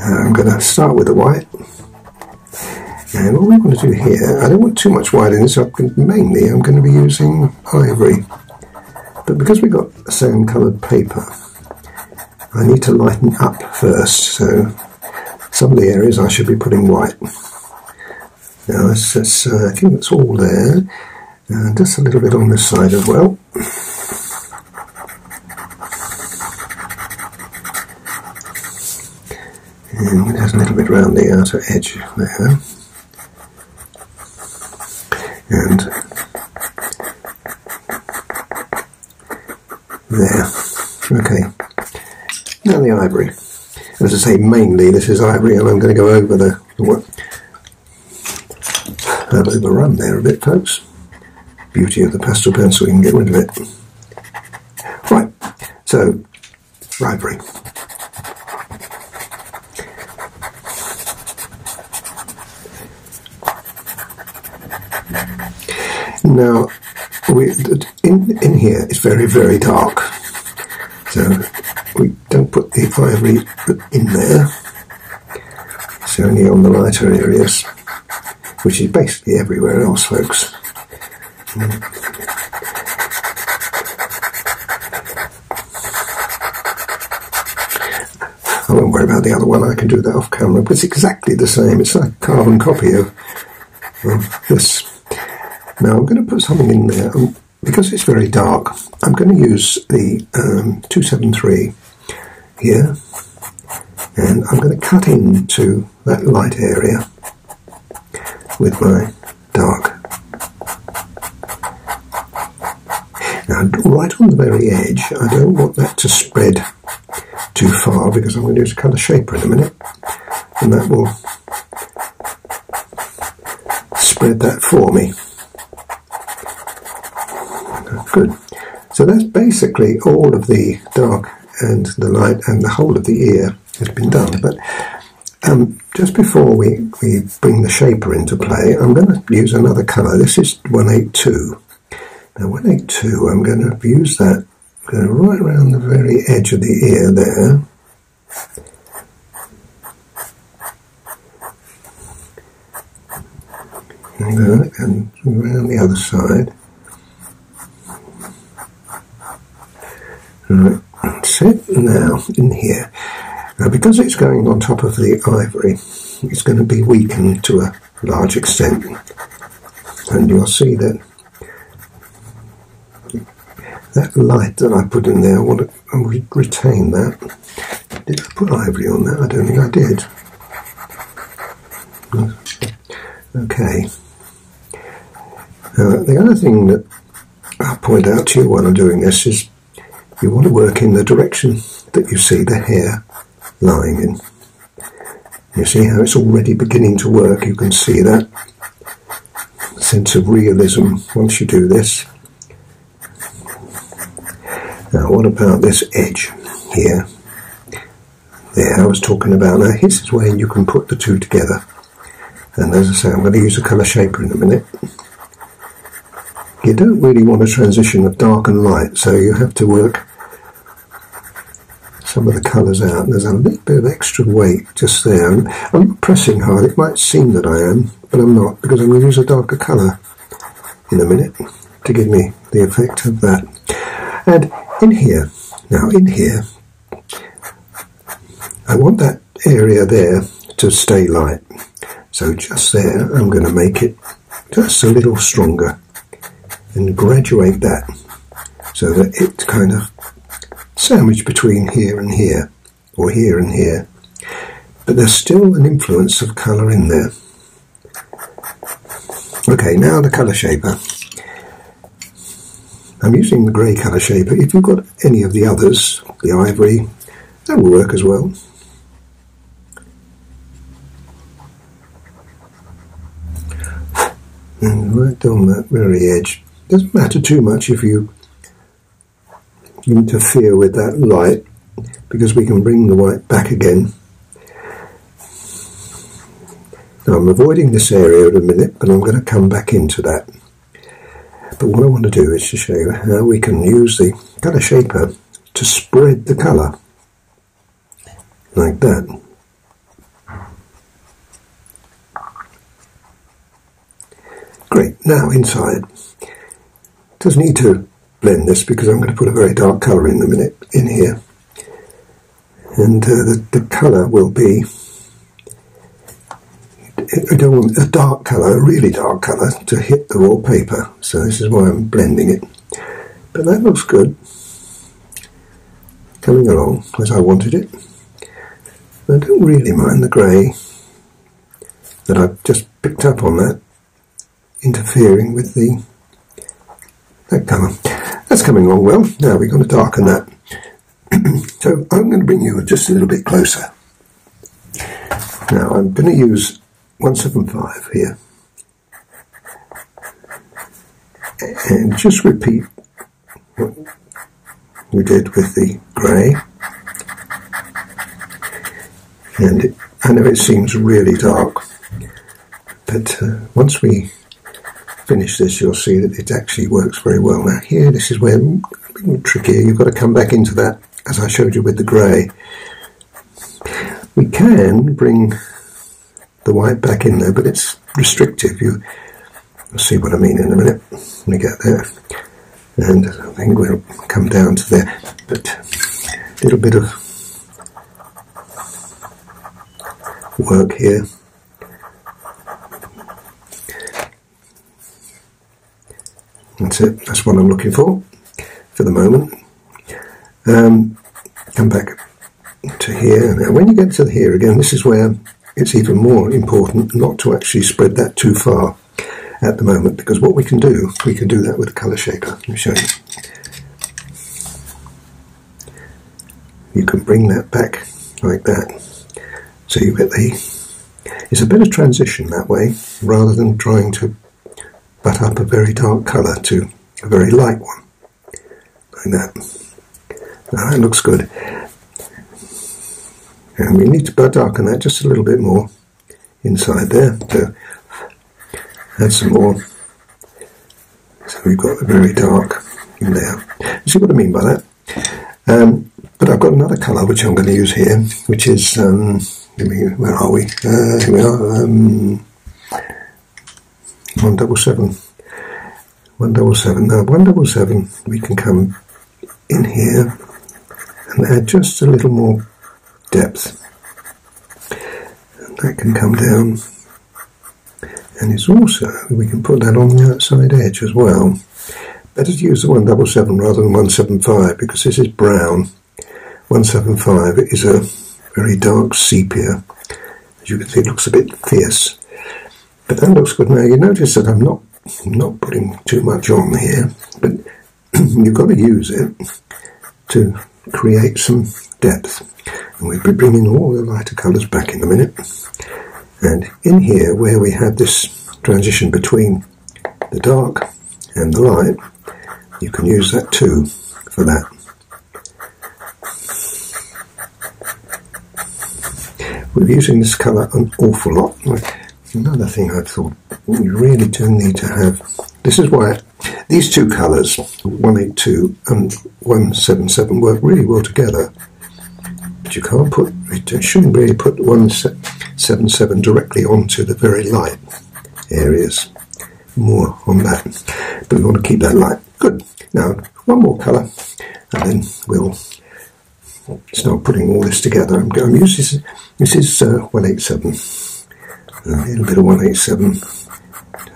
I'm going to start with the white. And what we want to do here, I don't want too much white in this, so mainly I'm going to be using ivory. But because we've got sand coloured paper, I need to lighten up first, so some of the areas I should be putting white. Now that's I think that's all there, just a little bit on this side as well. And there's a little bit around the outer edge there. And there. Okay. Now the ivory. As I say, mainly this is ivory, and I'm going to go over the I've overrun there a bit, folks. Beauty of the pastel pencil, you can get rid of it. Right, so ivory. Now, in here it's very, very dark, so we don't put the ivory in there. It's only on the lighter areas, which is basically everywhere else, folks. I won't worry about the other one, I can do that off camera, but it's exactly the same. It's like a carbon copy of this. Now I'm going to put something in there, because it's very dark, I'm going to use the 273 here, and I'm going to cut into that light area with my dark. Now right on the very edge, I don't want that to spread too far, because I'm going to use a colour shaper in a minute, and that will spread that for me. Good. So that's basically all of the dark and the light and the whole of the ear has been done. But just before we bring the shaper into play, I'm going to use another colour. This is 182. Now 182, I'm going to use that, go right around the very edge of the ear there. And around the other side. Right, that's it. Now, in here. Now, because it's going on top of the ivory, it's going to be weakened to a large extent. And you'll see that that light that I put in there, I want to retain that. Did I put ivory on that? I don't think I did. Okay. The other thing that I'll point out to you while I'm doing this is you want to work in the direction that you see the hair lying in. You see how it's already beginning to work. You can see that sense of realism once you do this. Now what about this edge here? There, I was talking about. Now this is where you can put the two together. And as I say, I'm going to use a colour shaper in a minute. You don't really want a transition of dark and light, so you have to work some of the colours out. And there's a little bit of extra weight just there. I'm not pressing hard. It might seem that I am, but I'm not, because I'm going to use a darker colour in a minute to give me the effect of that. And in here, now in here, I want that area there to stay light. So just there, I'm going to make it just a little stronger and graduate that so that it's kind of sandwiched between here and here, or here and here, but there's still an influence of colour in there. Okay, now the colour shaper. I'm using the grey colour shaper. If you've got any of the others, the ivory, that will work as well. And right on that very edge. Doesn't matter too much if you interfere with that light, because we can bring the white back again. Now I'm avoiding this area in a minute, but I'm going to come back into that. But what I want to do is to show you how we can use the colour shaper to spread the colour like that. Now inside, doesn't need to blend this because I'm going to put a very dark colour in a minute in here, and the colour will be, I don't want a dark colour, a really dark colour to hit the raw paper, so this is why I'm blending it. But that looks good, coming along as I wanted it. I don't really mind the grey that I've just picked up on that interfering with that colour. That's coming along well. Now we're going to darken that. So I'm going to bring you just a little bit closer. Now I'm going to use 175 here and just repeat what we did with the grey. And I know it seems really dark, but once we finish this you'll see that it actually works very well. Now here, this is where it's a bit trickier. You've got to come back into that as I showed you with the grey. We can bring the white back in there, but it's restrictive. You'll see what I mean in a minute when we get there, and I think we'll come down to there, but a little bit of work here. That's it, that's what I'm looking for the moment. Come back to here. Now when you get to here again, this is where it's even more important not to actually spread that too far at the moment, because what we can do that with a colour shaper. Let me show you. You can bring that back like that, so you get it's a better transition that way, rather than trying to butt up a very dark colour to a very light one, like that. Now that looks good. And we need to darken that just a little bit more inside there, to add some more. So we've got the very dark in there. You see what I mean by that? But I've got another colour which I'm going to use here, which is, where are we? Here we are, 177. 177. Now 177, we can come in here and add just a little more depth. And that can come down, and it's also, we can put that on the outside edge as well. Better to use the 177 rather than 175, because this is brown. 175 is a very dark sepia. As you can see, it looks a bit fierce, but that looks good. Now you notice that I'm not putting too much on here, but you've got to use it to create some depth. And we'll be bringing all the lighter colours back in a minute. And in here, where we have this transition between the dark and the light, you can use that too for that. We're using this colour an awful lot. Another thing I thought we really do need to have, this is why these two colours, 182 and 177, work really well together. But you can't put, you shouldn't really put 177 directly onto the very light areas. More on that. But we want to keep that light. Good. Now, one more colour, and then we'll start putting all this together. I'm going to use this is 187. A little bit of 187.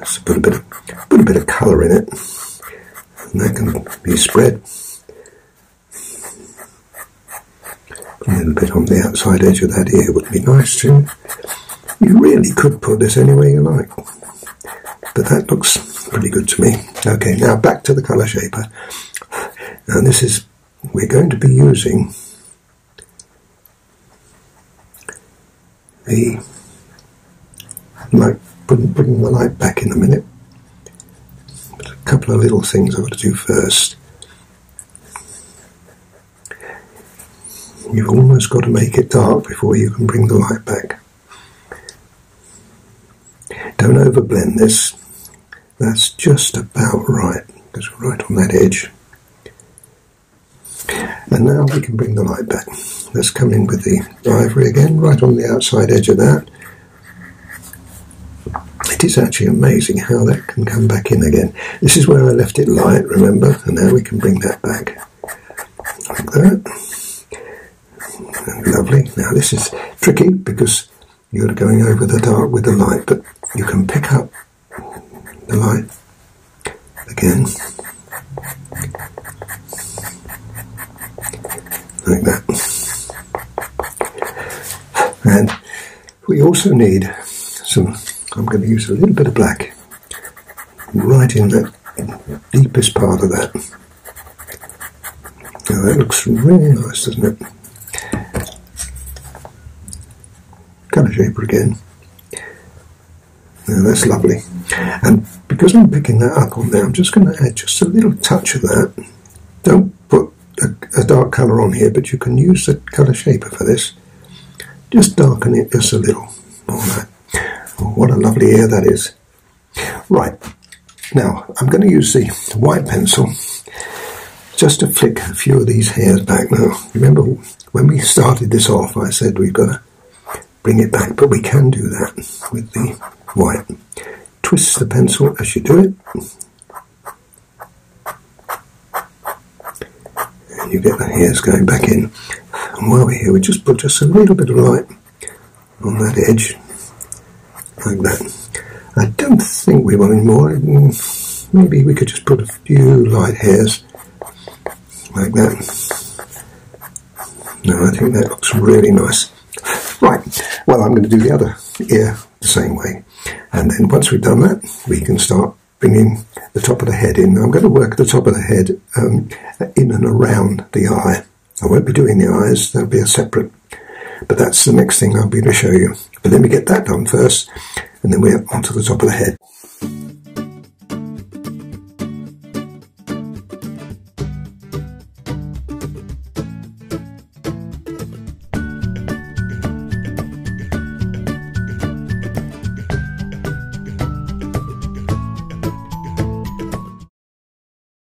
Just put a bit of colour in it, and that can be spread. A little bit on the outside edge of that ear would be nice too. You really could put this anywhere you like, but that looks pretty good to me. Okay, now back to the colour shaper. And this is, we're going to be using the light, putting the light back in a minute. But a couple of little things I've got to do first. You've almost got to make it dark before you can bring the light back. Don't overblend this. That's just about right, because we're right on that edge. And now we can bring the light back. Let's come in with the ivory again, right on the outside edge of that. It is actually amazing how that can come back in again. This is where I left it light, remember? And now we can bring that back. Like that. Lovely. Now this is tricky because you're going over the dark with the light, but you can pick up the light again. Like that. And we also need some, I'm going to use a little bit of black right in that deepest part of that. Now that looks really nice, doesn't it? Colour shaper again. Now that's lovely. And because I'm picking that up on there, I'm just going to add just a little touch of that. Don't put a dark colour on here, but you can use the colour shaper for this. Just darken it just a little. All that. Oh, what a lovely ear that is. Right. Now, I'm going to use the white pencil just to flick a few of these hairs back. Now, remember when we started this off, I said we've got to bring it back, but we can do that with the white. Twist the pencil as you do it, and you get the hairs going back in. And while we're here, we just put just a little bit of light on that edge, like that. I don't think we want any more. Maybe we could just put a few light hairs, like that. No, I think that looks really nice. Right, well, I'm going to do the other ear the same way. And then once we've done that, we can start bringing the top of the head in. I'm going to work the top of the head in and around the eye. I won't be doing the eyes, they'll be a separate. But that's the next thing I'll be able to show you. But let me get that done first, and then we're onto the top of the head.